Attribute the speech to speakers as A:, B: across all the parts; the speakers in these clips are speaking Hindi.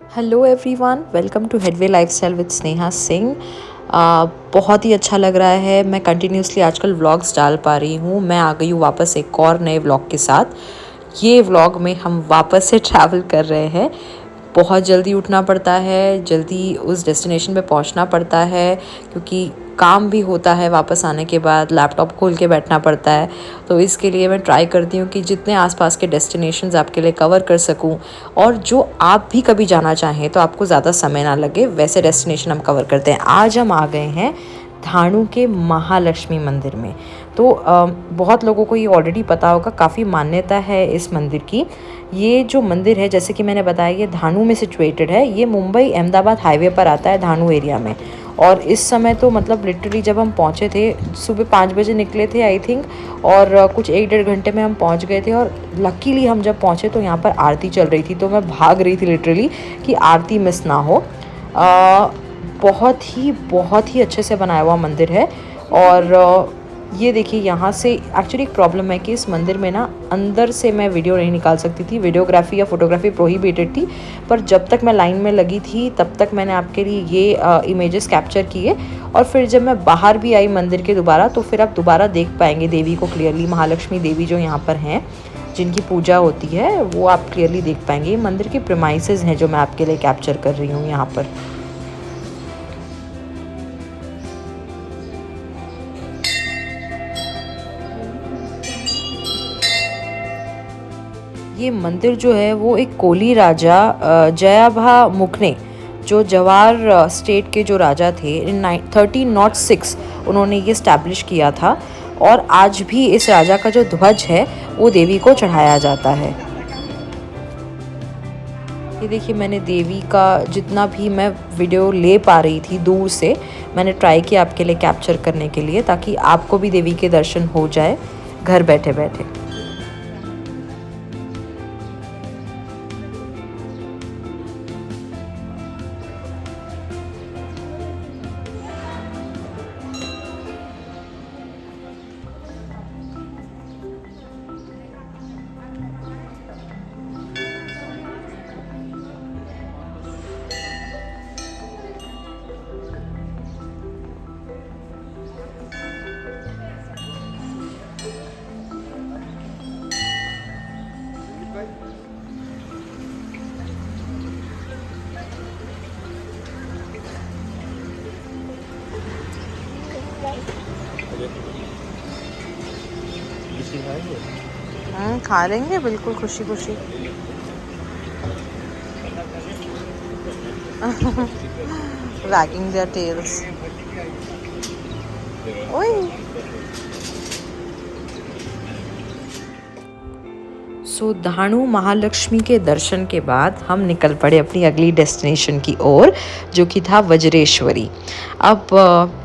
A: Hello everyone, welcome to headway lifestyle with Sneha Singh. बहुत ही अच्छा लग रहा है। मैं कंटिन्यूसली आजकल व्लॉग्स डाल पा रही हूँ। मैं आ गई हूँ वापस एक और नए व्लॉग के साथ। ये व्लॉग में हम वापस से ट्रैवल कर रहे हैं। बहुत जल्दी उठना पड़ता है, जल्दी उस डेस्टिनेशन पे पहुंचना पड़ता है, क्योंकि काम भी होता है। वापस आने के बाद लैपटॉप खोल के बैठना पड़ता है। तो इसके लिए मैं ट्राई करती हूँ कि जितने आसपास के डेस्टिनेशंस आपके लिए कवर कर सकूँ, और जो आप भी कभी जाना चाहें तो आपको ज़्यादा समय ना लगे, वैसे डेस्टिनेशन हम कवर करते हैं। आज हम आ गए हैं धाणु के महालक्ष्मी मंदिर में। तो बहुत लोगों को ये ऑलरेडी पता होगा, काफ़ी मान्यता है इस मंदिर की। ये जो मंदिर है, जैसे कि मैंने बताया, ये धाणु में सिचुएटेड है। ये मुंबई अहमदाबाद हाईवे पर आता है, धाणु एरिया में। और इस समय तो मतलब लिटरली जब हम पहुँचे थे, सुबह 5 बजे निकले थे आई थिंक, और कुछ 1-1.5 घंटे में हम पहुँच गए थे। और लकीली हम जब पहुँचे तो यहाँ पर आरती चल रही थी, तो मैं भाग रही थी लिटरली कि आरती मिस ना हो। बहुत ही अच्छे से बनाया हुआ मंदिर है। और ये देखिए, यहाँ से एक्चुअली एक प्रॉब्लम है कि इस मंदिर में ना अंदर से मैं वीडियो नहीं निकाल सकती थी। वीडियोग्राफी या फोटोग्राफी प्रोहिबिटेड थी। पर जब तक मैं लाइन में लगी थी तब तक मैंने आपके लिए ये इमेजेस कैप्चर किए। और फिर जब मैं बाहर भी आई मंदिर के दोबारा, तो फिर आप दोबारा देख पाएंगे देवी को क्लियरली। महालक्ष्मी देवी जो यहाँ पर हैं, जिनकी पूजा होती है, वो आप क्लियरली देख पाएंगे। ये मंदिर के प्रेमाइसेस हैं जो मैं आपके लिए कैप्चर कर रही हूँ यहाँ पर। ये मंदिर जो है वो एक कोली राजा जयाभा मुखने, जो जवार स्टेट के जो राजा थे, इन 1306 उन्होंने ये इस्टेब्लिश किया था। और आज भी इस राजा का जो ध्वज है वो देवी को चढ़ाया जाता है। ये देखिए, मैंने देवी का जितना भी मैं वीडियो ले पा रही थी दूर से, मैंने ट्राई किया आपके लिए कैप्चर करने के लिए, ताकि आपको भी देवी के दर्शन हो जाए घर बैठे बैठे। खा लेंगे बिल्कुल खुशी खुशी। wagging their tails. ओए, सो धाणु महालक्ष्मी के दर्शन के बाद हम निकल पड़े अपनी अगली डेस्टिनेशन की ओर, जो कि था वज्रेश्वरी। अब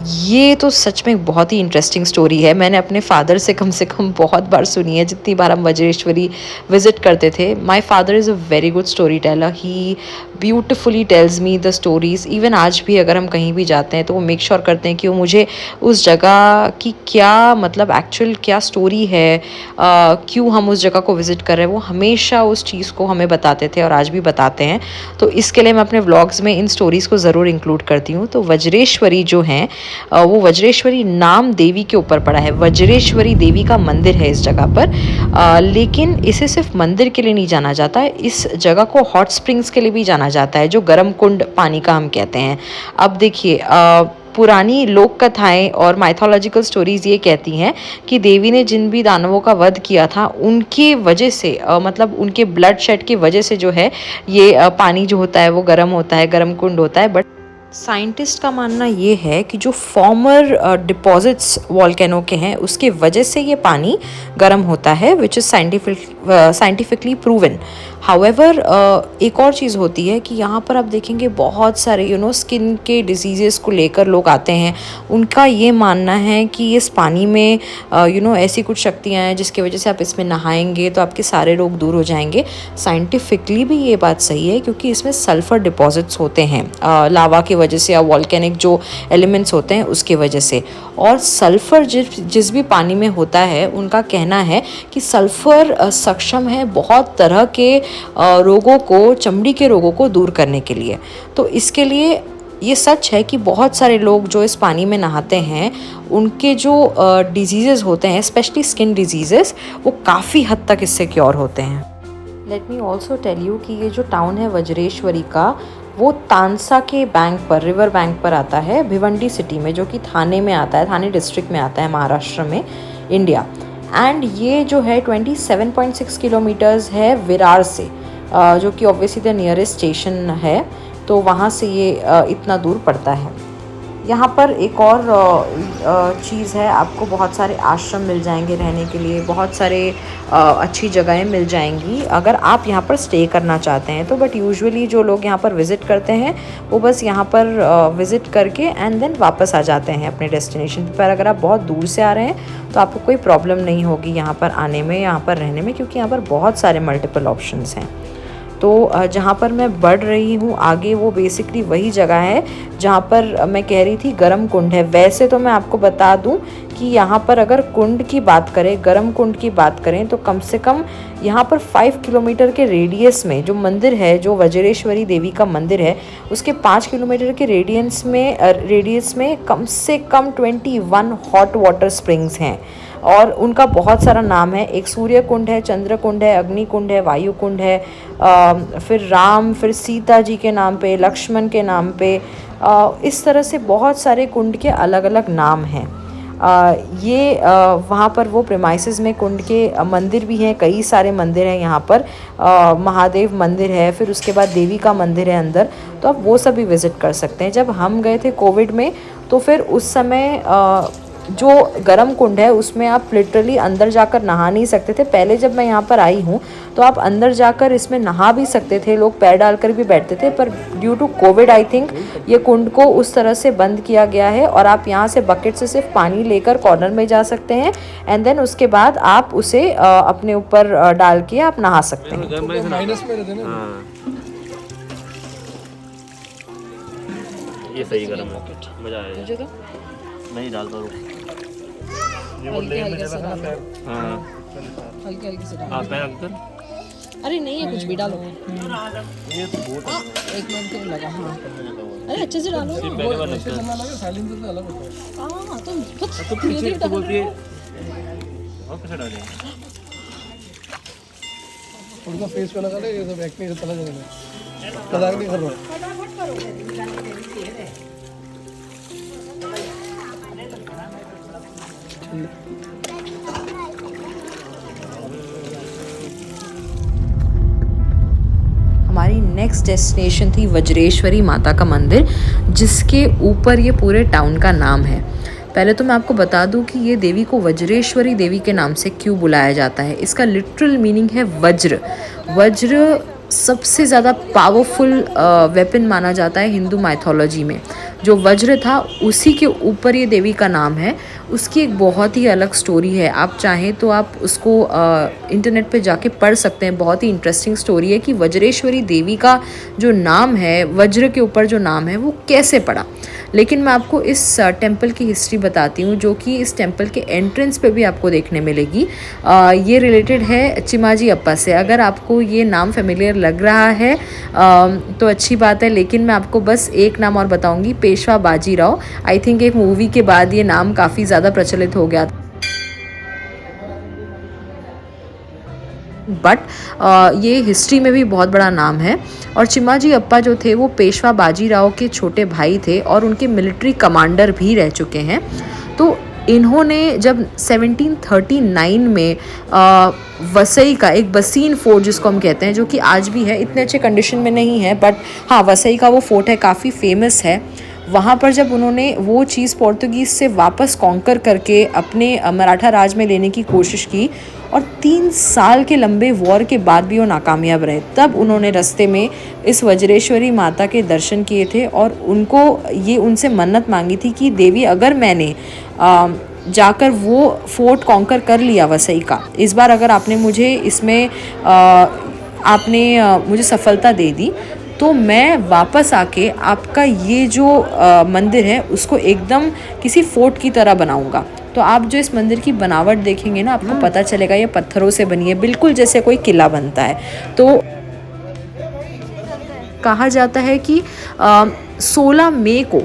A: ये तो सच में बहुत ही इंटरेस्टिंग स्टोरी है। मैंने अपने फादर से कम बहुत बार सुनी है, जितनी बार हम वज्रेश्वरी विजिट करते थे। My father is a very good story teller. He beautifully tells me the stories. Even आज भी अगर हम कहीं भी जाते हैं तो वो मेक श्योर करते हैं कि वो मुझे उस जगह की क्या मतलब एक्चुअल क्या स्टोरी है, क्यों हम उस जगह को विज़िट कर रहे हैं, वो हमेशा उस चीज़ को हमें बताते थे और आज भी बताते हैं। तो इसके लिए मैं अपने व्लॉग्स में इन स्टोरीज़ को ज़रूर इंक्लूड करती हूँ। तो वज्रेश्वरी जो हैं, वो वज्रेश्वरी नाम देवी के ऊपर पड़ा है। वज्रेश्वरी देवी का मंदिर है इस जगह पर। लेकिन इसे सिर्फ मंदिर के लिए नहीं जाना जाता है, इस जगह को हॉट स्प्रिंग्स के लिए भी जाना जाता है, जो गर्म कुंड पानी का हम कहते हैं। अब देखिए, पुरानी लोक कथाएं और माइथोलॉजिकल स्टोरीज़ ये कहती हैं कि देवी ने जिन भी दानवों का वध किया था, उनकी वजह से मतलब उनके ब्लड शेड की वजह से जो है ये पानी जो होता है वो गर्म होता है, गर्म कुंड होता है। बट साइंटिस्ट का मानना ये है कि जो फॉर्मर डिपॉजिट्स वॉल्केनो के हैं, उसके वजह से ये पानी गर्म होता है, which is scientifically proven. However एक और चीज़ होती है कि यहाँ पर आप देखेंगे बहुत सारे स्किन के डिजीज़ेस को लेकर लोग आते हैं। उनका ये मानना है कि इस पानी में ऐसी कुछ शक्तियाँ हैं जिसकी वजह से आप इसमें नहाएंगे तो आपके सारे रोग दूर हो जाएंगे। साइंटिफिकली भी ये बात सही है, क्योंकि इसमें सल्फ़र डिपॉजिट्स होते हैं लावा की वजह से या वॉल्केनिक जो एलिमेंट्स होते हैं उसकी वजह से। और सल्फ़र जिस भी पानी में होता है, उनका कहना है कि सल्फ़र सक्षम है बहुत तरह के रोगों को, चमड़ी के रोगों को दूर करने के लिए। तो इसके लिए ये सच है कि बहुत सारे लोग जो इस पानी में नहाते हैं उनके जो डिजीज़ेज़ होते हैं, स्पेशली स्किन डिजीज़ेज़, वो काफ़ी हद तक इससे क्योर होते हैं। Let me also tell you कि ये जो टाउन है वज्रेश्वरी का, वो तानसा के बैंक पर, रिवर बैंक पर आता है, भिवंडी सिटी में, जो कि थाने में आता है, थाने डिस्ट्रिक्ट में आता है महाराष्ट्र में, इंडिया। एंड ये जो है 27.6 किलोमीटर्स है विरार से, जो कि ऑब्वियसली द नियरेस्ट स्टेशन है, तो वहाँ से ये इतना दूर पड़ता है। यहाँ पर एक और चीज़ है, आपको बहुत सारे आश्रम मिल जाएंगे रहने के लिए, बहुत सारे अच्छी जगहें मिल जाएंगी अगर आप यहाँ पर स्टे करना चाहते हैं तो। बट यूजुअली जो लोग यहाँ पर विज़िट करते हैं वो बस यहाँ पर विज़िट करके एंड देन वापस आ जाते हैं अपने डेस्टिनेशन पर। अगर आप बहुत दूर से आ रहे हैं तो आपको कोई प्रॉब्लम नहीं होगी यहाँ पर आने में, यहाँ पर रहने में, क्योंकि यहाँ पर बहुत सारे मल्टीपल ऑप्शंस हैं। तो जहाँ पर मैं बढ़ रही हूँ आगे, वो बेसिकली वही जगह है जहाँ पर मैं कह रही थी गरम कुंड है। वैसे तो मैं आपको बता दूँ कि यहाँ पर अगर कुंड की बात करें, गरम कुंड की बात करें, तो कम से कम यहाँ पर 5 किलोमीटर के रेडियस में जो मंदिर है, जो वज्रेश्वरी देवी का मंदिर है, उसके 5 किलोमीटर के रेडियस में कम से कम 21 हॉट वाटर स्प्रिंग्स हैं और उनका बहुत सारा नाम है। एक सूर्य कुंड है, चंद्र कुंड है, अग्नि कुंड है, वायु कुंड है, फिर राम, फिर सीता जी के नाम पे, लक्ष्मण के नाम पे, इस तरह से बहुत सारे कुंड के अलग अलग नाम हैं। ये वहाँ पर वो प्रेमाइसेस में कुंड के मंदिर भी हैं, कई सारे मंदिर हैं यहाँ पर। महादेव मंदिर है, फिर उसके बाद देवी का मंदिर है अंदर, तो आप वो सब भी विज़िट कर सकते हैं। जब हम गए थे कोविड में तो फिर उस समय जो गरम कुंड है उसमें आप लिटरली अंदर जाकर नहा नहीं सकते थे। पहले जब मैं यहाँ पर आई हूँ तो आप अंदर जाकर इसमें नहा भी सकते थे, लोग पैर डालकर भी बैठते थे, पर due to COVID I think ये कुंड को उस तरह से बंद किया गया है और आप यहाँ से बकेट से सिर्फ पानी लेकर कॉर्नर में जा सकते हैं एंड देन उसके बाद आप उसे अपने ऊपर डाल के आप नहा सकते हैं।
B: ये सही गरम है, मजा आएगा। नहीं डालता हूँ,
C: हल्के से डालो।
B: हाँ
C: हल्के से डालो।
B: आप पैर अंदर,
C: अरे नहीं है कुछ भी डालो।
B: ये तो बहुत
C: हाँ, एक मिनट के लिए लगा। हाँ अरे अच्छे से डालो।
B: पहले बार लगता है।
C: हाँ तो
B: तो पीछे तो बोलती है और कैसे डालें?
D: उनका फेस पे लगा ले, ये सब एक्टिंग से चला जाएगा, मजाक नहीं कर रहा।
A: हमारी नेक्स्ट डेस्टिनेशन थी वज्रेश्वरी माता का मंदिर, जिसके ऊपर ये पूरे टाउन का नाम है। पहले तो मैं आपको बता दूं कि ये देवी को वज्रेश्वरी देवी के नाम से क्यों बुलाया जाता है। इसका लिटरल मीनिंग है वज्र। वज्र सबसे ज़्यादा पावरफुल वेपन माना जाता है हिंदू माइथोलॉजी में। जो वज्र था उसी के ऊपर ये देवी का नाम है। उसकी एक बहुत ही अलग स्टोरी है, आप चाहें तो आप उसको इंटरनेट पे जाके पढ़ सकते हैं। बहुत ही इंटरेस्टिंग स्टोरी है कि वज्रेश्वरी देवी का जो नाम है, वज्र के ऊपर जो नाम है, वो कैसे पड़ा। लेकिन मैं आपको इस टेंपल की हिस्ट्री बताती हूँ, जो कि इस टेंपल के एंट्रेंस पे भी आपको देखने मिलेगी। ये रिलेटेड है चिमाजी अप्पा से। अगर आपको ये नाम फेमिलियर लग रहा है तो अच्छी बात है, लेकिन मैं आपको बस एक नाम और बताऊँगी, पेशवा बाजीराव। आई थिंक एक मूवी के बाद ये नाम काफ़ी ज़्यादा प्रचलित हो गया था। बट ये हिस्ट्री में भी बहुत बड़ा नाम है। और चिमाजी अप्पा जो थे वो पेशवा बाजीराव के छोटे भाई थे और उनके मिलिट्री कमांडर भी रह चुके हैं। तो इन्होंने जब 1739 में वसई का एक बसीन फोर्ट, जिसको हम कहते हैं, जो कि आज भी है, इतने अच्छे कंडीशन में नहीं है, बट हाँ वसई का वो फोर्ट है, काफ़ी फेमस है। वहाँ पर जब उन्होंने वो चीज़ पोर्तुगीज़ से वापस कॉन्कर करके अपने मराठा राज में लेने की कोशिश की और 3 साल के लंबे वॉर के बाद भी वो नाकामयाब रहे, तब उन्होंने रास्ते में इस वज्रेश्वरी माता के दर्शन किए थे और उनको ये उनसे मन्नत मांगी थी कि देवी, अगर मैंने जाकर वो फोर्ट कॉन्कर कर लिया वसई का, इस बार अगर आपने मुझे इसमें आपने मुझे सफलता दे दी, तो मैं वापस आके आपका ये जो मंदिर है उसको एकदम किसी फोर्ट की तरह बनाऊंगा। तो आप जो इस मंदिर की बनावट देखेंगे ना, आपको पता चलेगा ये पत्थरों से बनी है, बिल्कुल जैसे कोई किला बनता है। तो कहा जाता है कि 16 मई को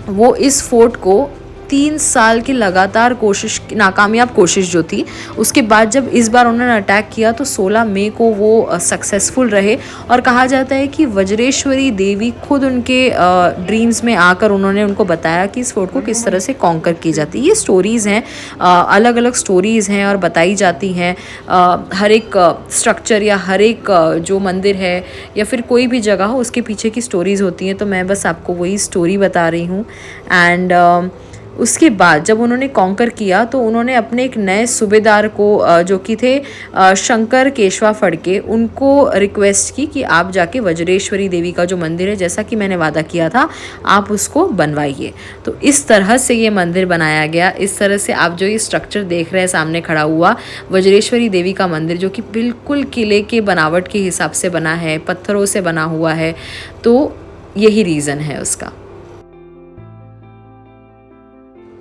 A: वो इस फोर्ट को 3 साल की लगातार नाकामयाब कोशिश जो थी, उसके बाद जब इस बार उन्होंने अटैक किया तो 16 मई को वो सक्सेसफुल रहे। और कहा जाता है कि वज्रेश्वरी देवी खुद उनके ड्रीम्स में आकर उन्होंने उनको बताया कि इस फोर्ट को किस तरह से कॉन्कर की जाती है। ये स्टोरीज़ हैं, अलग अलग स्टोरीज़ हैं और बताई जाती हैं। हर एक स्ट्रक्चर या हर एक जो मंदिर है या फिर कोई भी जगह हो, उसके पीछे की स्टोरीज़ होती हैं। तो मैं बस आपको वही स्टोरी बता रही हूँ। एंड उसके बाद जब उन्होंने कॉन्कर किया तो उन्होंने अपने एक नए सूबेदार को जो कि थे शंकर केशवा फड़के, उनको रिक्वेस्ट की कि आप जाके वज्रेश्वरी देवी का जो मंदिर है, जैसा कि मैंने वादा किया था, आप उसको बनवाइए। तो इस तरह से ये मंदिर बनाया गया। इस तरह से आप जो ये स्ट्रक्चर देख रहे हैं सामने खड़ा हुआ, वज्रेश्वरी देवी का मंदिर, जो कि बिल्कुल किले के बनावट के हिसाब से बना है, पत्थरों से बना हुआ है। तो यही रीज़न है उसका।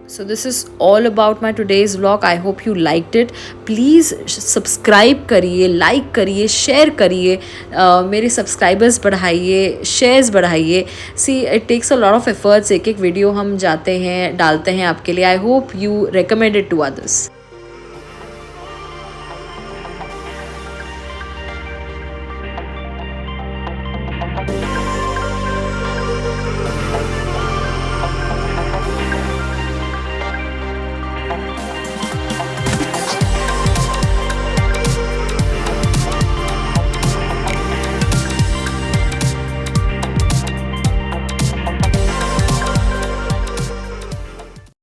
A: So this is all about my today's vlog. I hope you liked it. Please subscribe करिए, like करिए, share करिए, मेरे subscribers बढ़ाइए, shares बढ़ाइए। See, it takes a lot of efforts। एक एक वीडियो हम जाते हैं, डालते हैं आपके लिए। I hope you recommend it to others.